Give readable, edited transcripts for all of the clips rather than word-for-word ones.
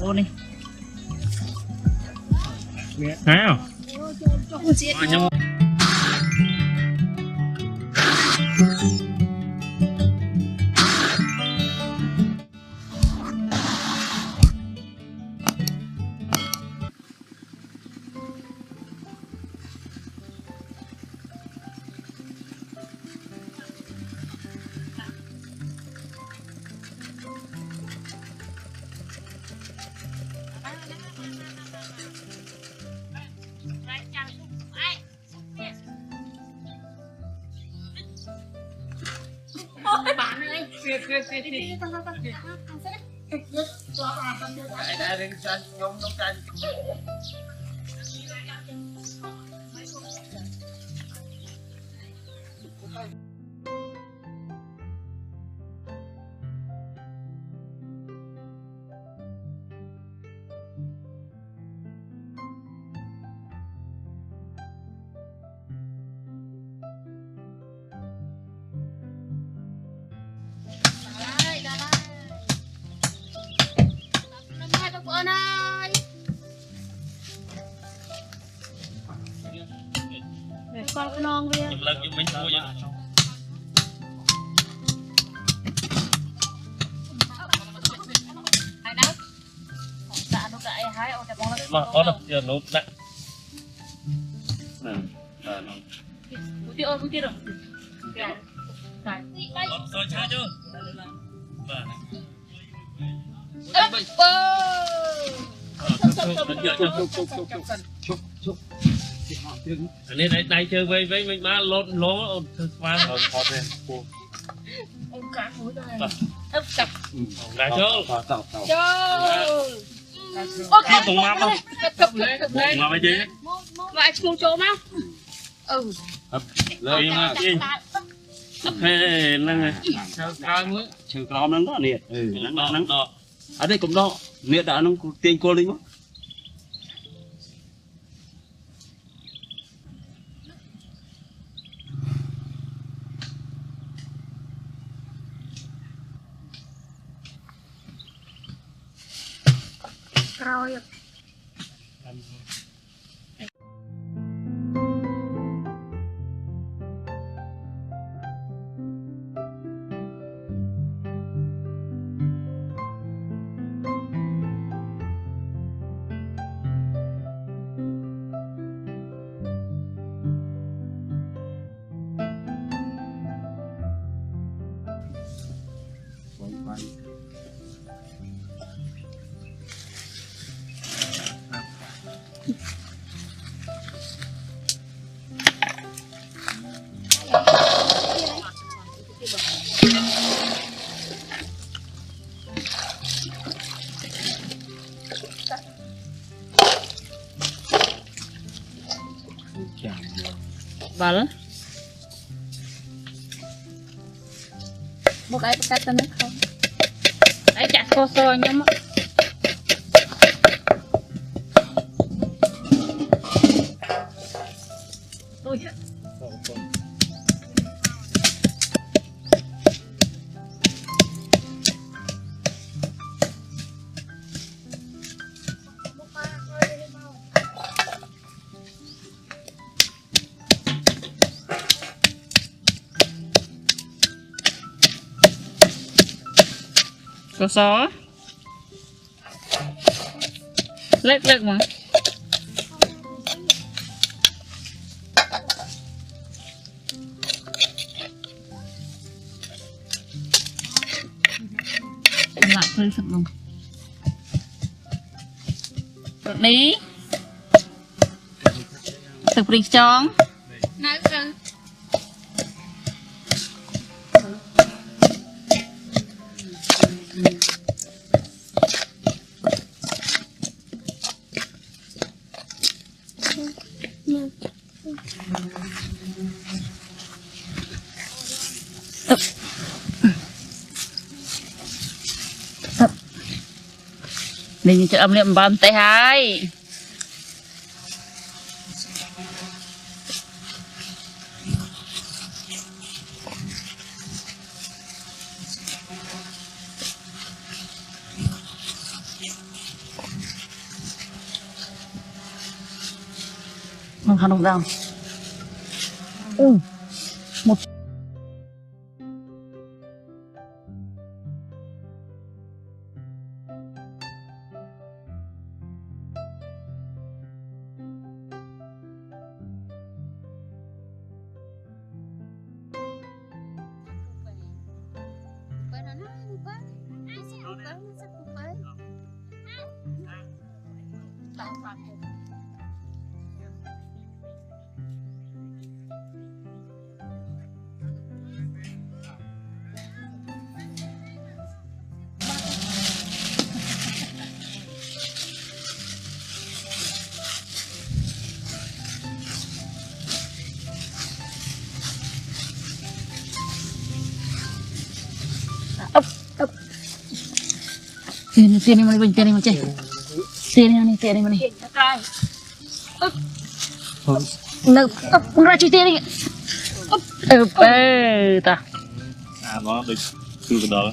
Ô này nào bạn ơi con non kia lần cho mình mua vậy ai đâu dạ nó cái hái ông chặt con mà có đâu giờ nốt đấy bút ơi bút rồi rồi chơi chưa nên đây chơi với mình má lót lố pha khó thêm ông cá hối đây ấp cặp là chơi chơi ok cùng má không cặp lên mà bây giờ lại chung chỗ má lời mà gì thế năng trừ crom nắng đó nè nắng đó ở đây cũng đó nè đã nó tiền cô linh quá rồi Vâng. Một cái cắt tên không? Cái chặt cô xôi nhá. Ôi. Có xó lệch mà lại hơi sập lòng đi từ bình chóng nói rằng Nên cho âm liệm bám tay hai. Không không đâu. Một tiền này mình chơi tiền này mình nợ ra chơi tiền đi ta nó được chưa cái đó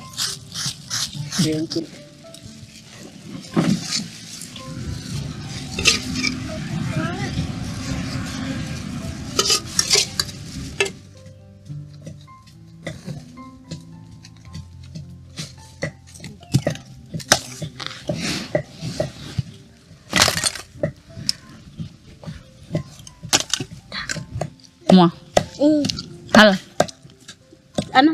mua hả anh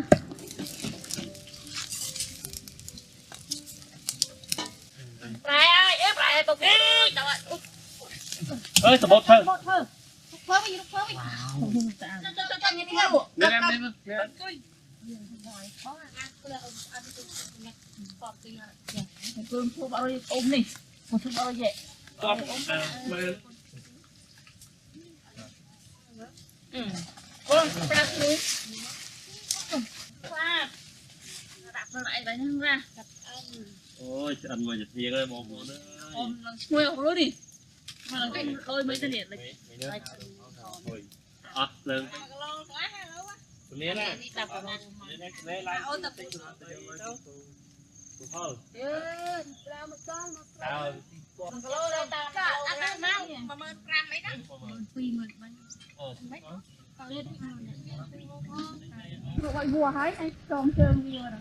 ơi tao bóp thơ ôm đi một chút bao vậy con ra núi qua đặt nó lại đấy ra ôi ăn mà giật thiệt ơi một nữa mua một lối đi mà là cái tôi mới tên điện này lên nè nè tập lấy lại tập thôi gọi vua hái anh tròn trơn vua rồi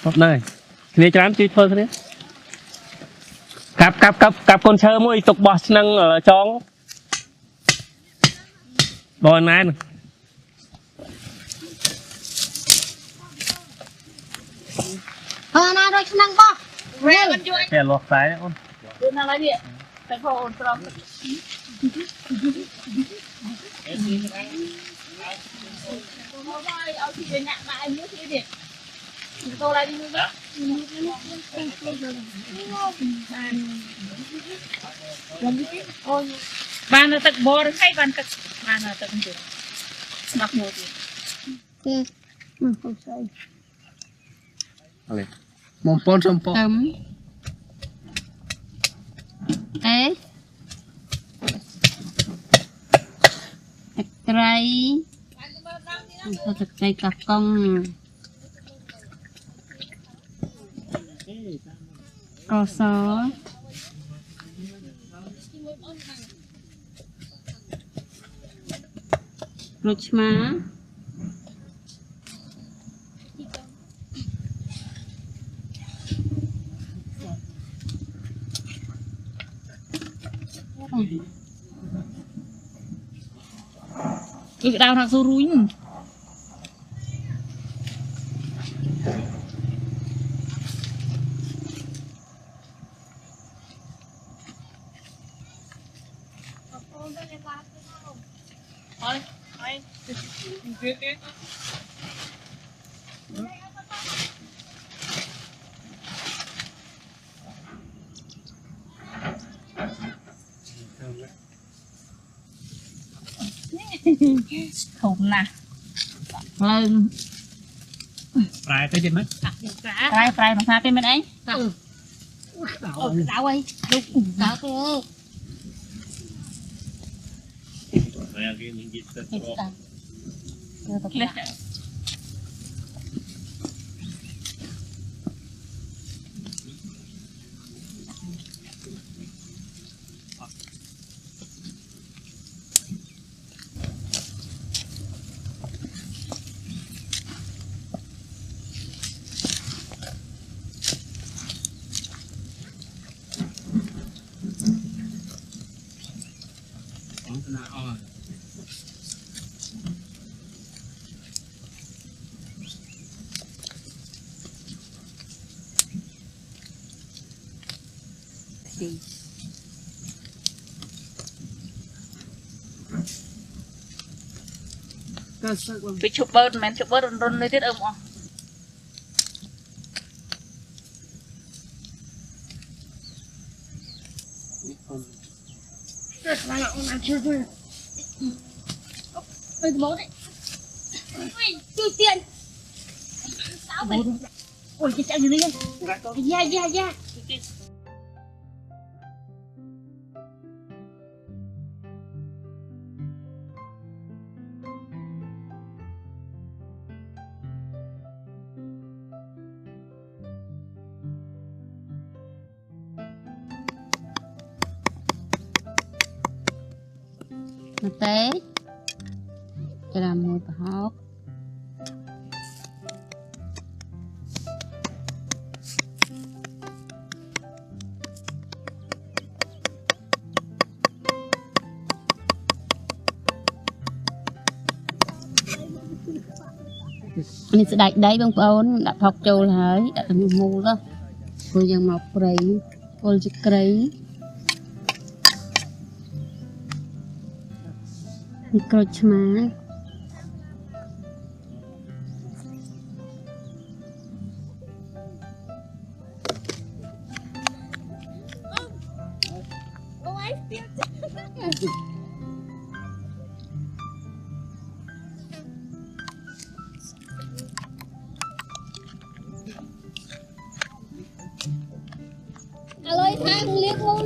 Hộp này kia cho anh chơi thôi thế cặp con chơi mỗi tục bò năng ở chón bò này na rồi năng bò ra con chui kẻ lọt trái đấy con đưa nó lấy điện phải phô ổn fromเอาที่เป็นเนี่ยมาไอ้มือที่เด็กโตอะไรดีมั้ยบ้านเราตึกบอร์ให้บ้านตึกบ้านเราตึกจุดนักโมดีkhông saiอะไร mong pon som pon ế cây thật cây cặp con cò só rút má cái đào thằng số rúi thôi thùng nè lên Phải tới trên mất. Prai mà sao cái bên ấy đau ấy đúng cá kia Rồi cái những gì tất lên bị chụp bớt men chụp bớt run lên tiết âm không ơi bố đấy ui tiền sao vậy ôi cái chạy như thế ya té cho làm mùi hot mình sẽ đặt đấy bông bông đặt học châu là đặt mù đó rồi dần mọc rầy rồi chỉ cây microchma alo thang liếc ngô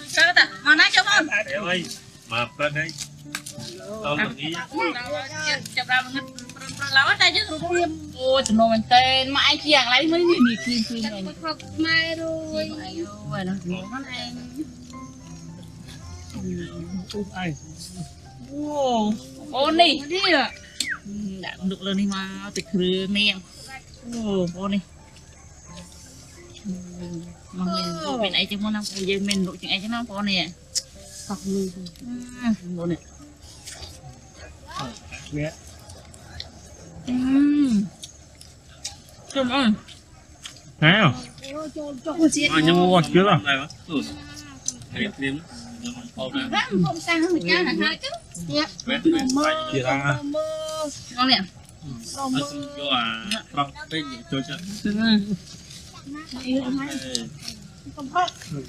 sao ta mà nãy cho con ơi. Mà ra đây. Tao được ý. chụp ra mình láo đây chứ ôi tụi nó mình tên mà ai chiang lấy mấy người phim này học mai rồi rồi nó này Ai. wow ôn đi đã được lên đi mà tịch rửa miệng ôn đi mà mình bên ấy chứ muốn năm giờ mình nội chuyện ấy chứ nó có nè học mình ôn này Ghé. Chôm ơi Nào. Nhưng mà ngọt chưa là. Này bác. Hãy tìm. không sang hơn người cha là hai chứ Chỉ là ngon nè cho trong bên cho chân.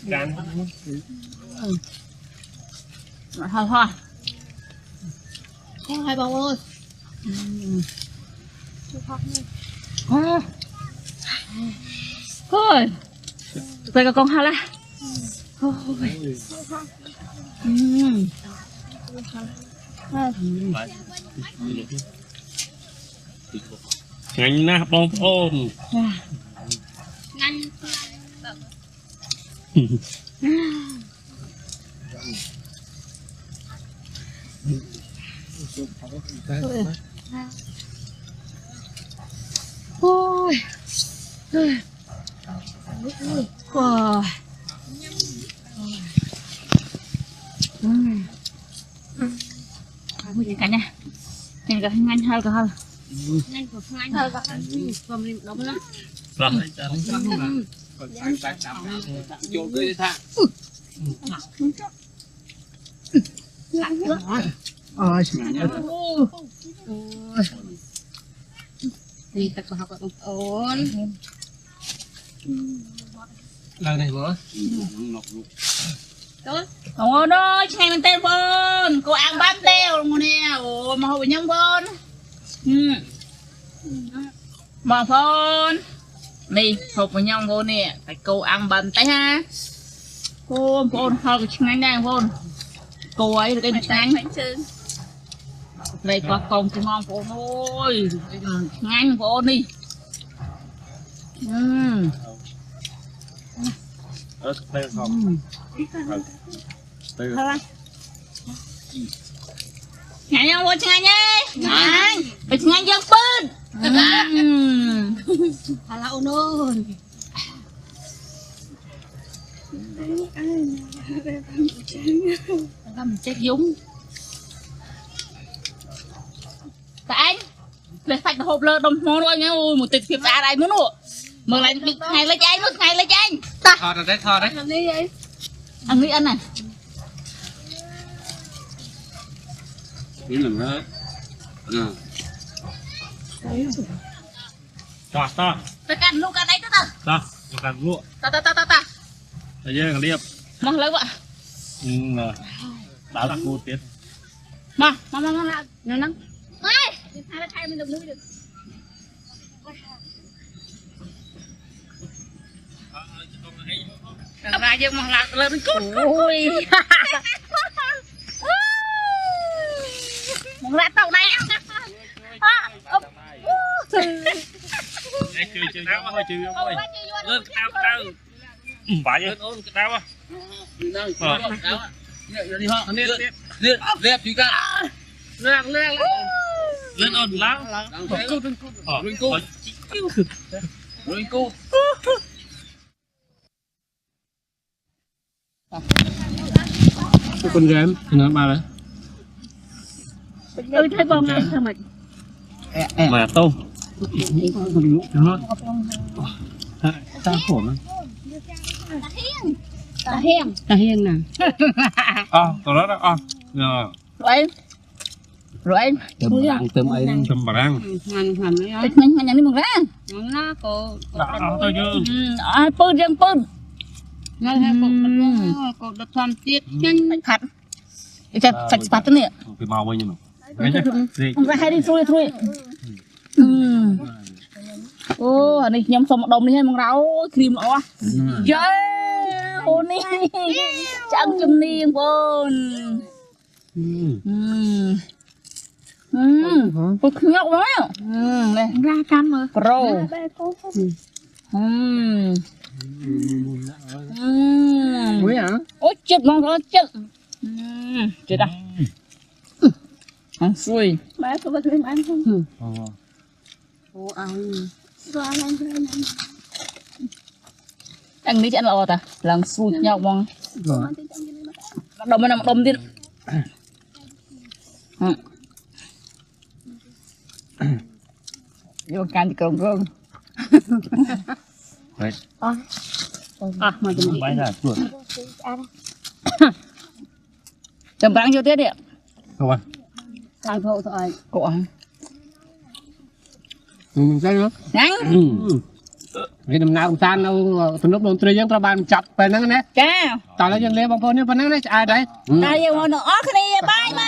Gan. thôi con hai bầu ơi thôi về cả con hai la Ngành na bông ôm. ngăn ôi wow cả nha nhìn cả ngăn hai cả hơn ngăn của ngăn thôi các anh còn mình đúng lắm Rồi. Vô cái thang. thì tất cả học các ổn Lần này bữa. tốt ông ơi ơi ngày mình tên phone cô ăn bám teo luôn nè ồ mà hồi nhân phone mà phone đi hộp với nhau phone nè phải cô ăn bám tay ha phone hồi cái ngay đây phone cô ấy được cái nhanh đây có con cái ngon phone ơi nhanh phone đi đây không nhanh nhau phone nhanh đi nhanh phải nhanh dân pin Halo nun. Làm chết dúng. tại anh về sạch hộp lơ đồng món rồi nha ui một tịch thiệp ra đây nữa nụ mừng lại ngày lấy cho anh nữa ngày lấy cho anh ta thò đấy Làm gì vậy? ăn nghĩ ăn này cái lần đó to ta cắn lúc cắn đấy ta to càng lụa ta thời gian càng liệp mong lấy vậy đá đặc cô tiến mà nó nắng Hai thay mình được nuôi được. ra chứ mà lạc lên đến cút ui mong ra tàu này chơi tao thôi chơi thôi lên tao phải chứ tao á liệp chúng ta lên ơn lắm cái con game nó ba đấy Ơi thấy bông này sao mà mà tôm ta khổ lắm ta hiên nè. tao đó đó rồi em tôm ấy tôm bà răng Hành đấy á. nhanh đi mừng ra Nó cô tôi chưa pơn riêng pơn nó hay cô được tham tiết nhanh thật sạch sạch cái này cái màu bao nhiêu mà ra hay đi thui ô này nhâm xong một đồng đi hay mừng rau cream nó yeah ô ní chẳng chùm niên vốn cô nhóc đó này ra cam rồi. pro Quý hả? ôi chết mong đó chết chết à ăn xui Bé có bắt thêm ăn không? Ồ. Rồi ăn anh nghĩ chị ăn lò ta làm xui nhau mong Rồi. đồng bên nào đồng đi vô can thì còn gương đấy mà tụi bãi ra chuột chầm bắn vô tiết đi ạ không anh ăn thôi thôi. cổ ăn Sao nữa? nhanh Cái đầm nào cũng tan đâu, từ lúc đầu tiên chúng ta bàn chặt về nó nè. cha Tao lấy dân lê bằng phone như phần này ai đấy? ta yêu nó cái này bye bye